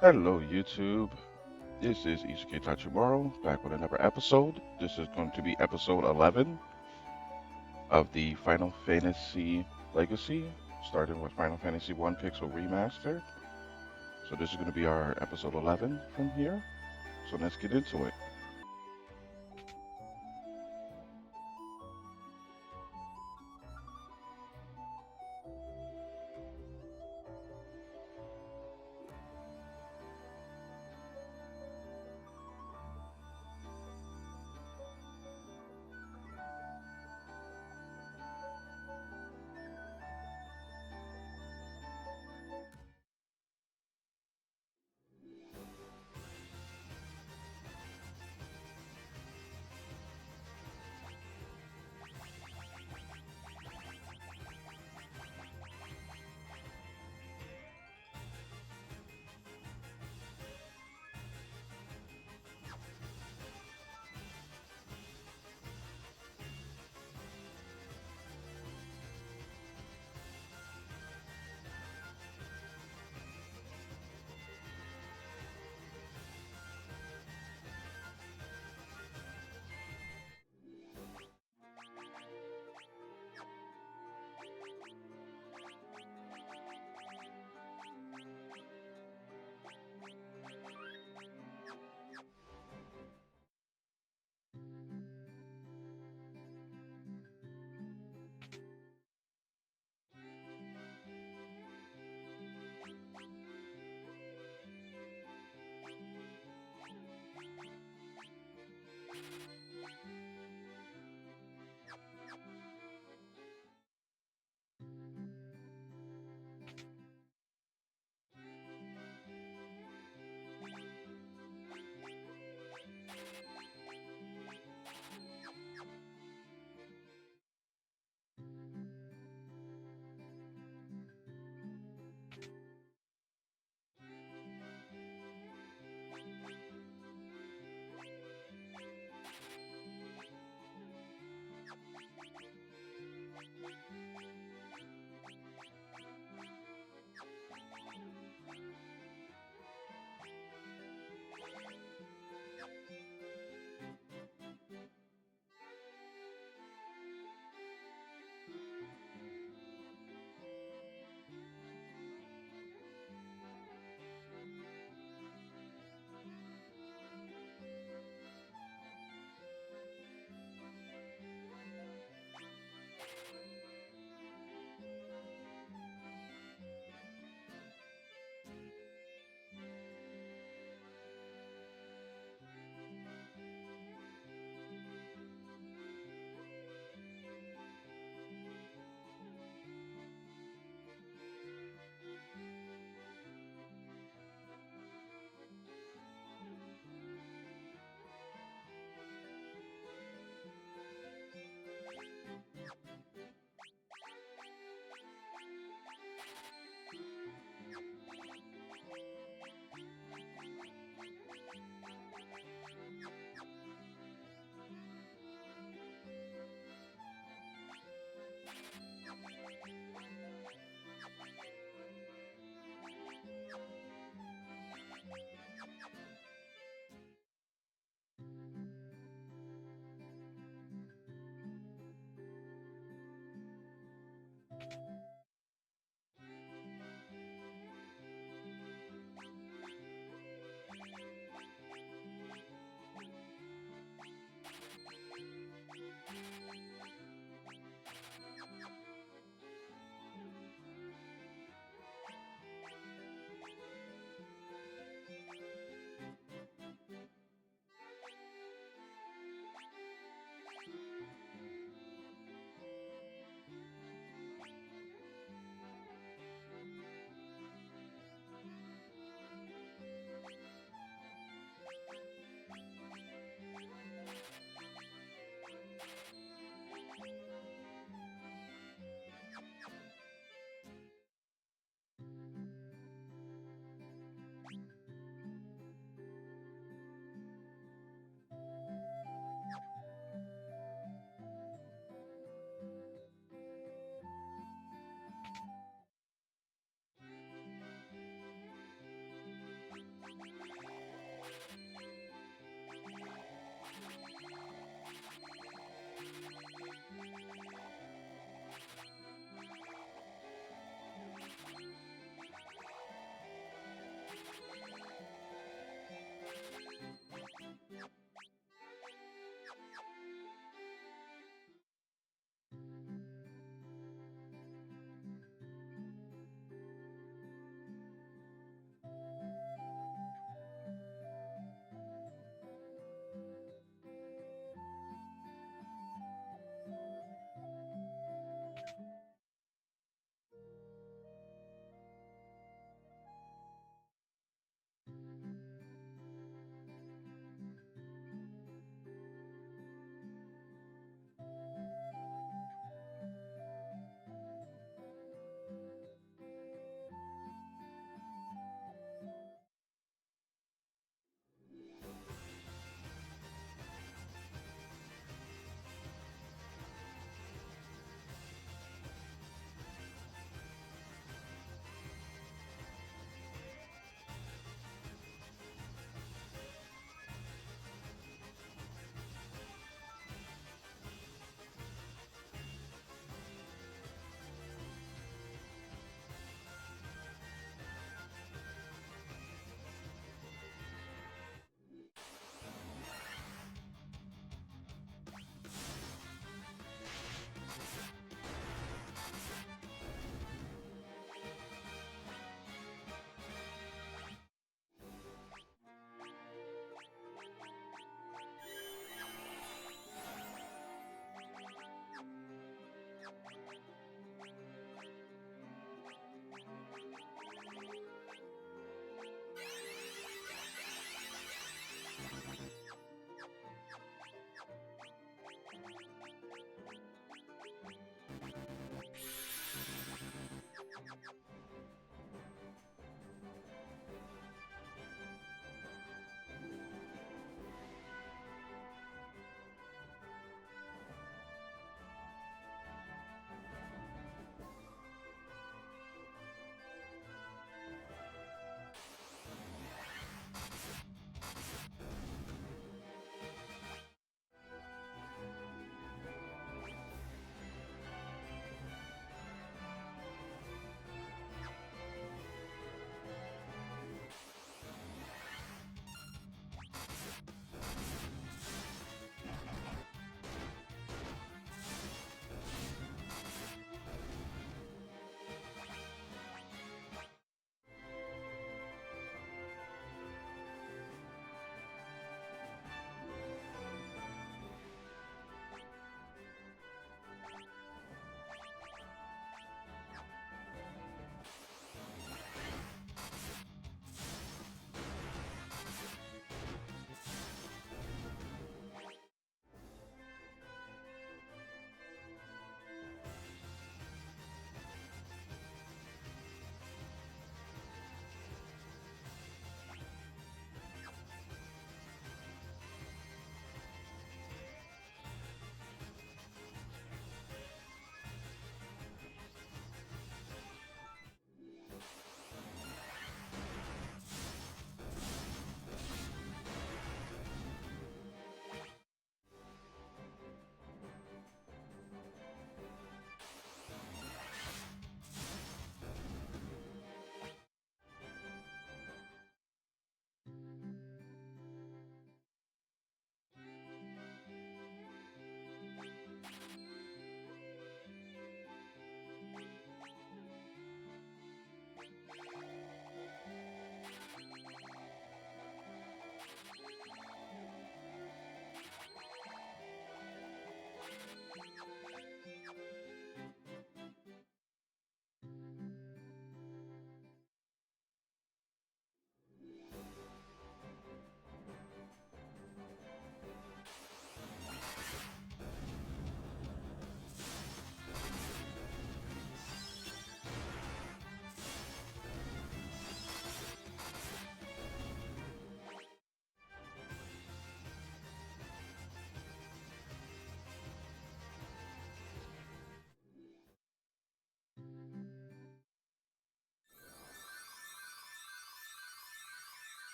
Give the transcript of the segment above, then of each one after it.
Hello, YouTube. This is Izuke Tachimaru back with another episode. This is going to be episode 11 of the Final Fantasy Legacy, starting with Final Fantasy 1 Pixel Remaster. So, this is going to be our episode 11 from here. So, let's get into it.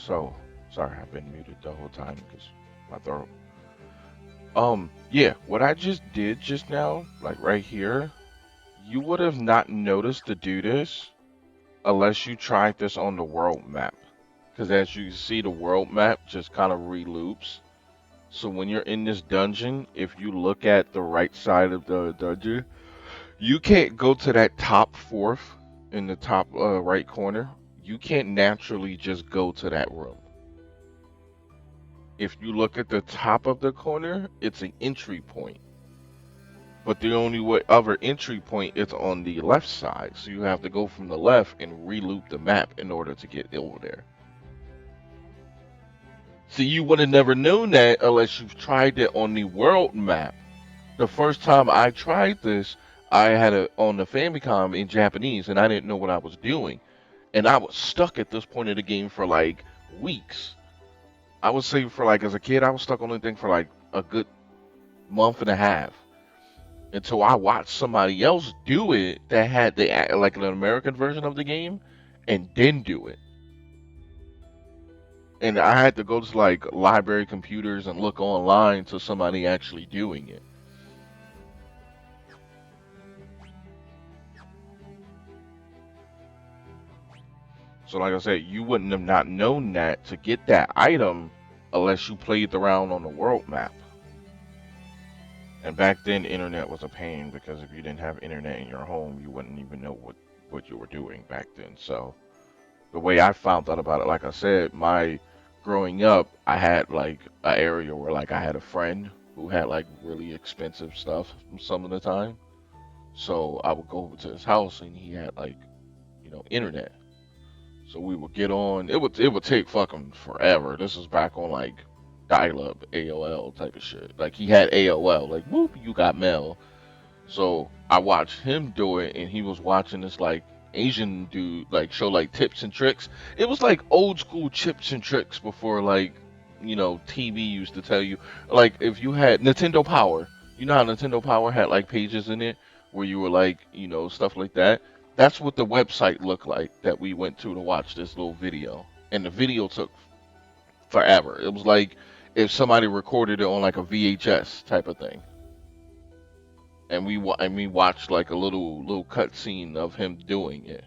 So, sorry, I've been muted the whole time because my throat. Yeah, what I just did just now, like right here, you would have not noticed to do this unless you tried this on the world map. Because as you see, the world map just kind of re-loops. So when you're in this dungeon, if you look at the right side of the dungeon, you can't go to that top fourth in the top right corner. You can't naturally just go to that room. If you look at the top of the corner, it's an entry point. But the only way other entry point is on the left side. So you have to go from the left and re-loop the map in order to get over there. See, you would have never known that unless you've tried it on the world map. The first time I tried this, I had it on the Famicom in Japanese, and I didn't know what I was doing. And I was stuck at this point of the game for like weeks. I would say for like as a kid, I was stuck on the thing for like a good month and a half until I watched somebody else do it that had the like an American version of the game, and then do it. And I had to go to like library computers and look online to somebody actually doing it. So like I said, you wouldn't have not known that to get that item unless you played around on the world map. And back then, internet was a pain because if you didn't have internet in your home, you wouldn't even know what you were doing back then. So the way I found out about it, like I said, my growing up, I had like an area where like I had a friend who had like really expensive stuff some of the time. So I would go over to his house and he had like, internet. So we would get on. It would take fucking forever. This is back on like dial-up AOL type of shit. Like he had AOL. Like whoop, you got mail. So I watched him do it, and he was watching this like Asian dude like show like tips and tricks. It was like old school tips and tricks before like TV used to tell you like if you had Nintendo Power. You know how Nintendo Power had like pages in it where you were like stuff like that. That's what the website looked like that we went to watch this little video, and the video took forever. It was like if somebody recorded it on like a VHS type of thing and we watched like a little cut scene of him doing it.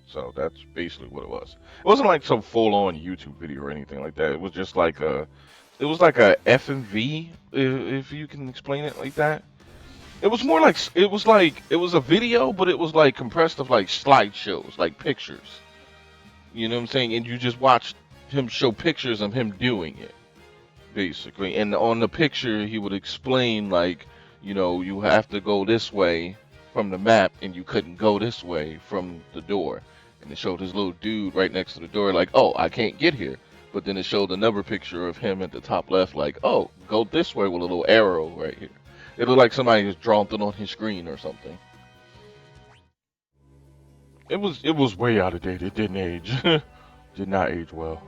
So that's basically what it was. It wasn't like some full on YouTube video or anything like that. It was just like a FMV if you can explain it like that. It was more like it was a video, but it was like compressed of like slideshows, like pictures. You know what I'm saying? And you just watched him show pictures of him doing it, basically. And on the picture, he would explain like, you have to go this way from the map, and you couldn't go this way from the door. And it showed his little dude right next to the door, like, oh, I can't get here. But then it showed another picture of him at the top left, like, oh, go this way with a little arrow right here. It looked like somebody just drawn it on his screen or something. It was way out of date. It didn't age. Did not age well.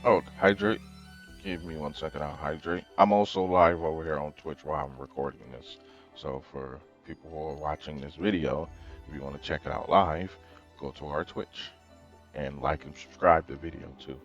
Oh, hydrate. Give me 1 second. I'll hydrate. I'm also live over here on Twitch while I'm recording this. So for people who are watching this video, if you want to check it out live, go to our Twitch and like and subscribe to the video too.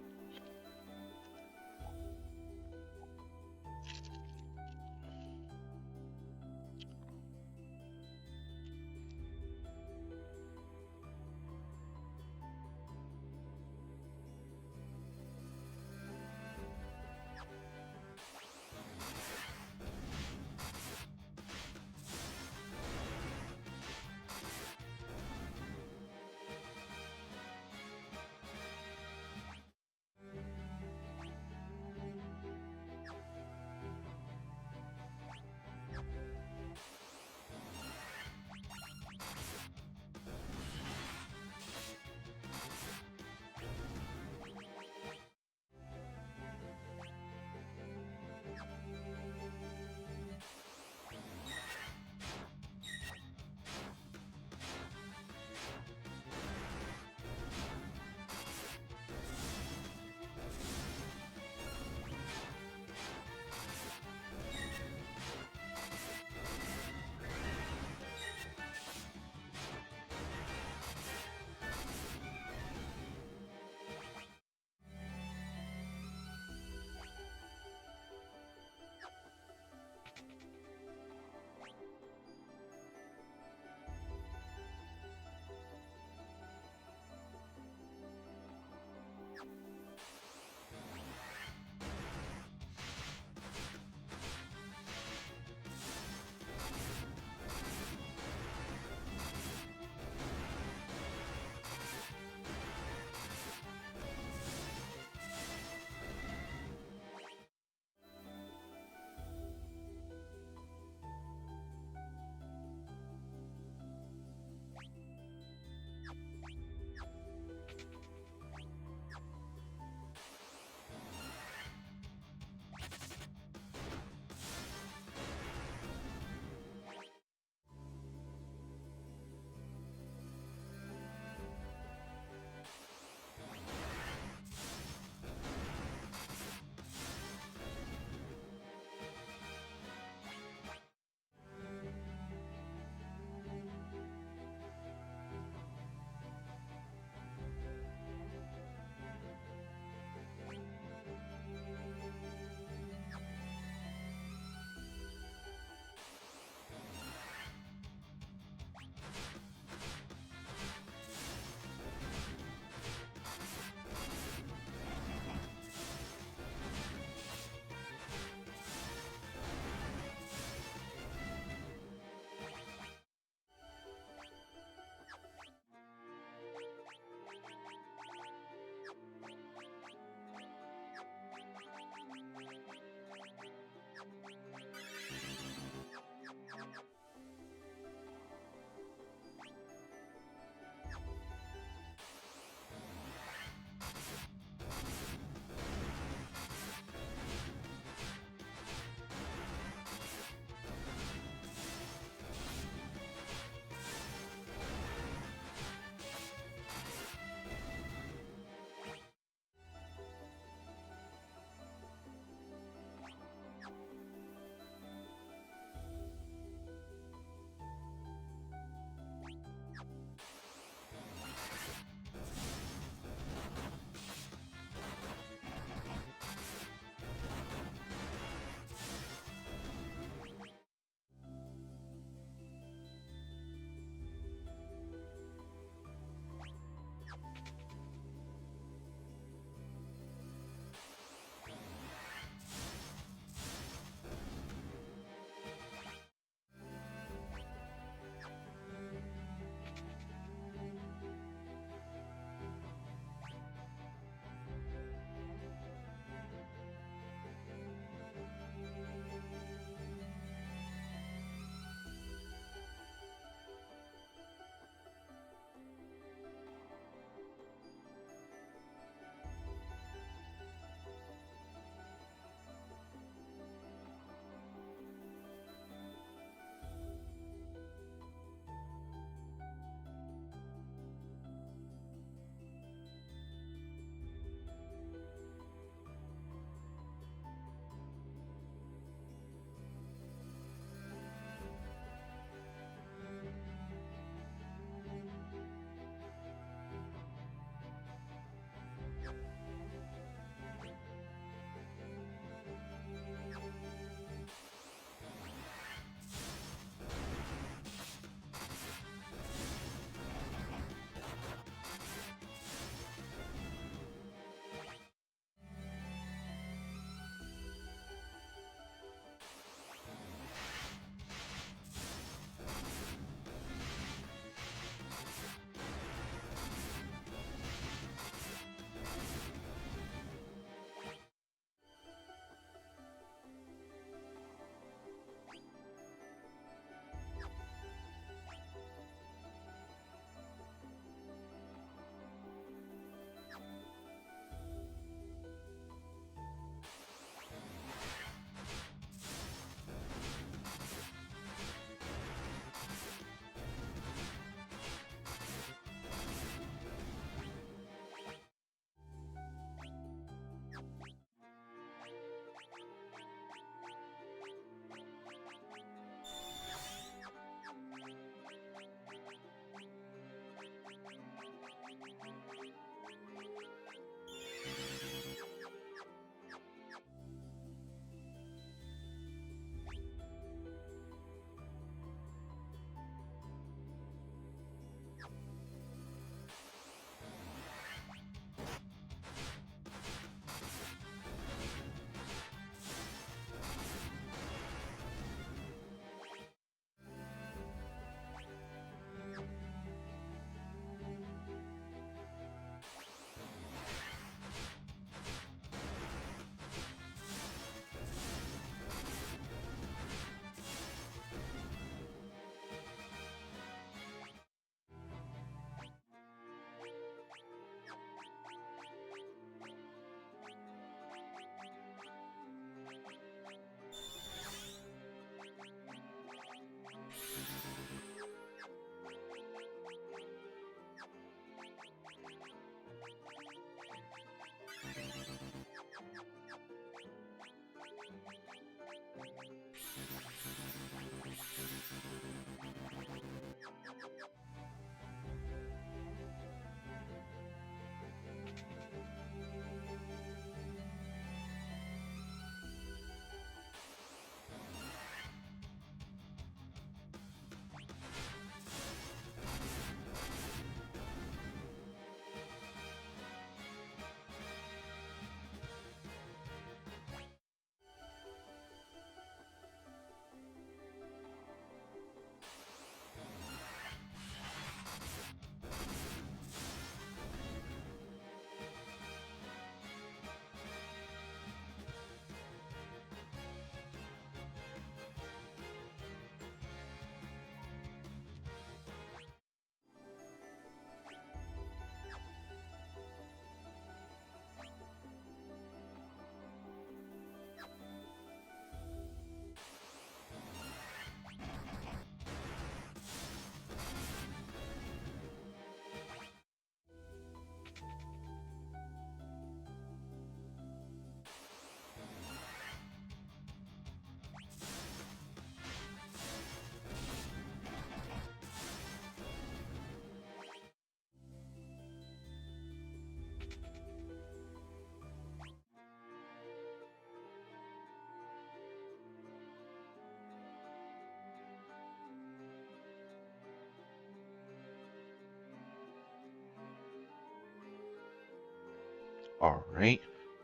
All right,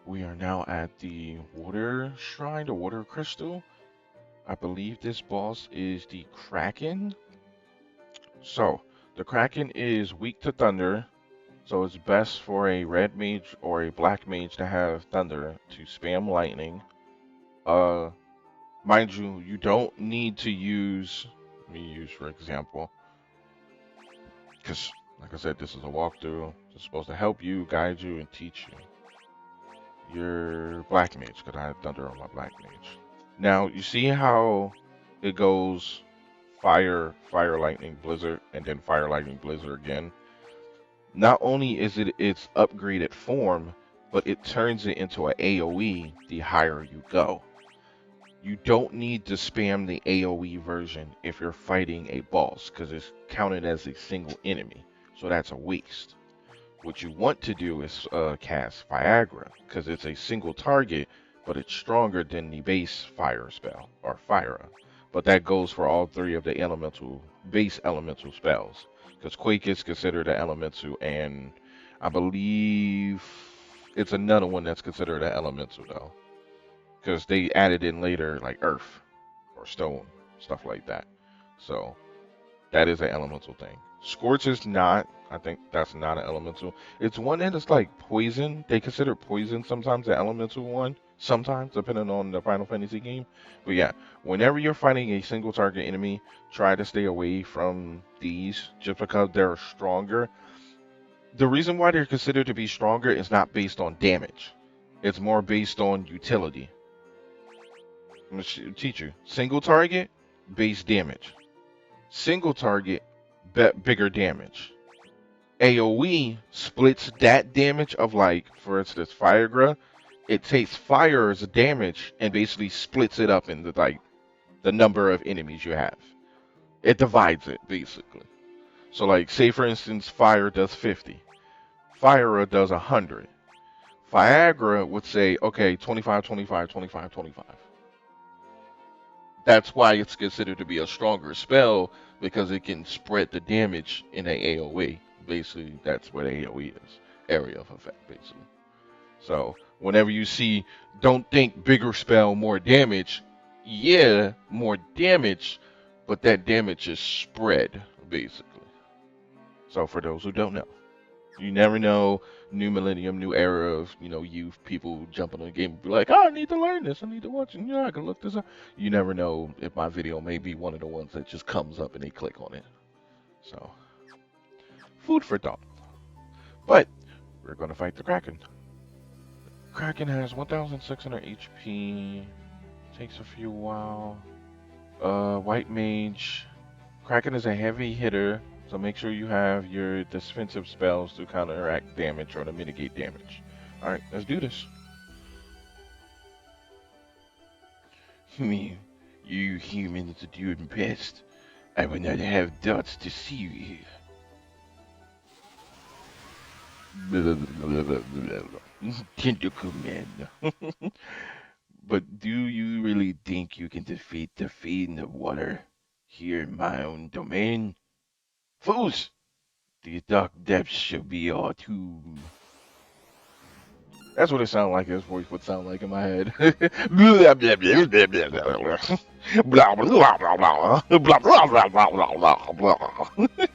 we are now at the water shrine, the water crystal. I believe this boss is the Kraken. So, the Kraken is weak to thunder, so it's best for a red mage or a black mage to have thunder to spam lightning. Uh, Mind you, you don't need to use, let me use for example, because like I said, this is a walkthrough. It's supposed to help you, guide you, and teach you. Your black mage, because I had thunder on my black mage. Now, you see how it goes fire, fire, lightning, blizzard, and then fire, lightning, blizzard again? Not only is it its upgraded form, but it turns it into an AoE the higher you go. You don't need to spam the AoE version if you're fighting a boss, because it's counted as a single enemy, so that's a waste. What you want to do is cast Viagra, because it's a single target, but it's stronger than the base fire spell, or Fire. But that goes for all three of the base elemental spells, because Quake is considered an elemental, and I believe it's another one that's considered an elemental, though, because they added in later, like Earth, or Stone, stuff like that. So that is an elemental thing. Scorch is not. I think that's not an elemental. It's one that is like poison. They consider poison sometimes an elemental one. Sometimes, depending on the Final Fantasy game. But yeah, whenever you're fighting a single target enemy, try to stay away from these just because they're stronger. The reason why they're considered to be stronger is not based on damage. It's more based on utility. I'm gonna teach you. Single target, base damage. Single target, bigger damage. AoE splits that damage of, like, for instance, Firegra. It takes fire as a damage and basically splits it up into like the number of enemies you have. It divides it basically. So like say for instance fire does 50. Fire does 100. Viagra would say, okay, 25, 25, 25, 25. That's why it's considered to be a stronger spell because it can spread the damage in a AoE. Basically, that's what AoE is. Area of effect, basically. So, whenever you see, don't think bigger spell, more damage. Yeah, more damage, but that damage is spread, basically. So, for those who don't know. You never know, new millennium, new era of, youth, people jumping on the game and be like, oh, I need to learn this, I need to watch it, yeah, I can look this up. You never know if my video may be one of the ones that just comes up and they click on it. So, food for thought. But, we're going to fight the Kraken. Kraken has 1,600 HP, takes a few while. White Mage. Kraken is a heavy hitter, so make sure you have your defensive spells to counteract damage or to mitigate damage. Alright, let's do this. Me, you humans are doing best. I will not have dots to see you. Tentacle man. But do you really think you can defeat the Fiend of Water here in my own domain? Fools! The dark depths shall be your tomb. That's what it sounded like. His voice would sound like in my head. Blah, blah, blah, blah, blah, blah, blah. Blah, blah, blah, blah, blah. Blah, blah, blah, blah, blah, blah.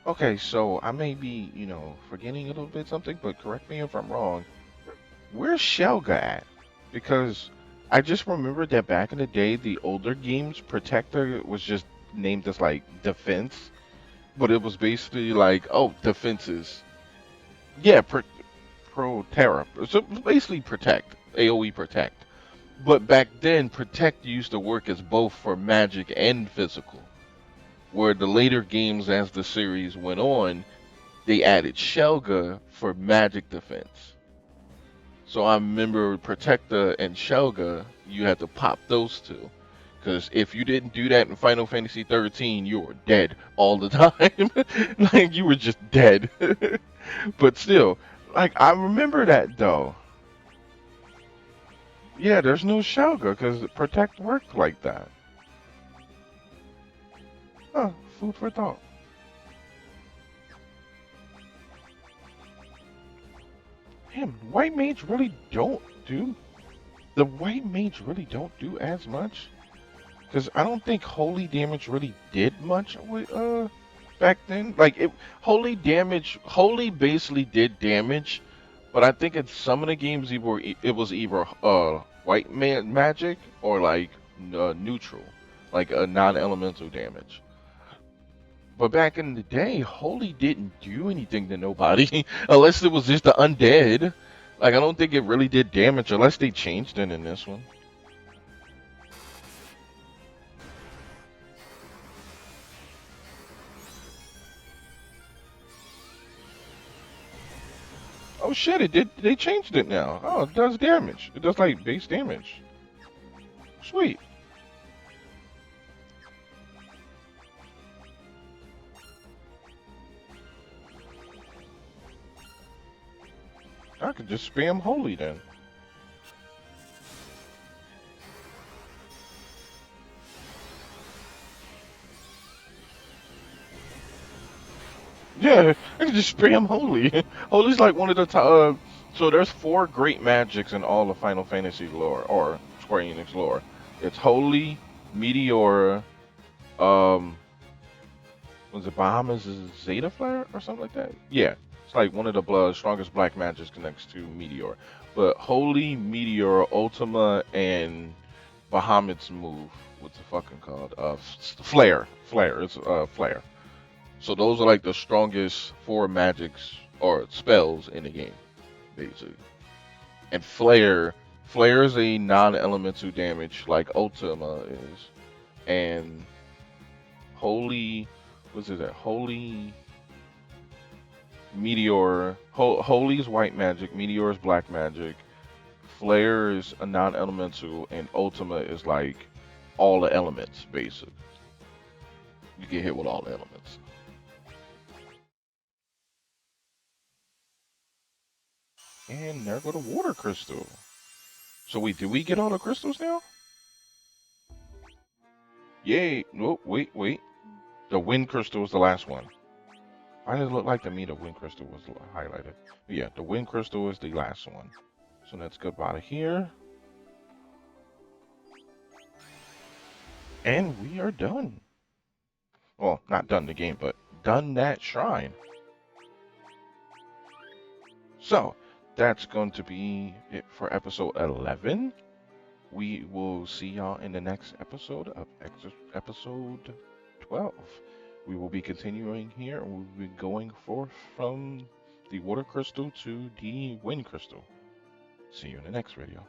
Okay, so I may be, forgetting a little bit something, but correct me if I'm wrong. Where's Shelga at? Because I just remember that back in the day, the older games, Protector was just named as like defense, but it was basically like, oh, defenses. Yeah, Pro Terra. So basically protect, AoE protect. But back then, protect used to work as both for magic and physical. Where the later games, as the series went on, they added Shelga for magic defense. So I remember Protector and Shelga, you had to pop those two. Because if you didn't do that in Final Fantasy 13, you were dead all the time. Like, you were just dead. But still, like, I remember that though. Yeah, there's no Shelga because Protect worked like that. Huh, food for thought. Damn, White Mage really don't do. The White Mage really don't do as much. Because I don't think holy damage really did much with back then. Like holy basically did damage, but I think in some of the games it was either white man magic or like neutral, like a non-elemental damage. But back in the day, holy didn't do anything to nobody unless it was just the undead. Like I don't think it really did damage unless they changed it in this one. Oh shit, it did. They changed it now. Oh, it does damage. It does like base damage. Sweet. I could just spam holy then. Yeah, I could just spam holy. Holy's like one of the top. So there's four great magics in all of Final Fantasy lore or Square Enix lore. It's holy, meteora, um, was it Bahamut's Zeta Flare or something like that? Yeah, it's like one of the strongest black magics connects to Meteor. But Holy, Meteor, Ultima, and Bahamut's move. What's the fucking called? Flare. Flare. It's Flare. So those are like the strongest four magics or spells in the game, basically. And Flare is a non-elemental damage like Ultima is, and Holy, what's it? Holy Meteor, Holy is white magic, Meteor is black magic, Flare is a non-elemental, and Ultima is like all the elements, basically. You get hit with all the elements. And there go the water crystal. So wait, did we get all the crystals now? Yay! Oh, wait. The wind crystal was the last one. Why did it look like to me the wind crystal was highlighted? Yeah, the wind crystal is the last one. So let's go out of here. And we are done. Well, not done the game, but done that shrine. So, that's going to be it for episode 11. We will see y'all in the next episode of episode 12. We will be continuing here and we'll be going forth from the water crystal to the wind crystal. See you in the next video.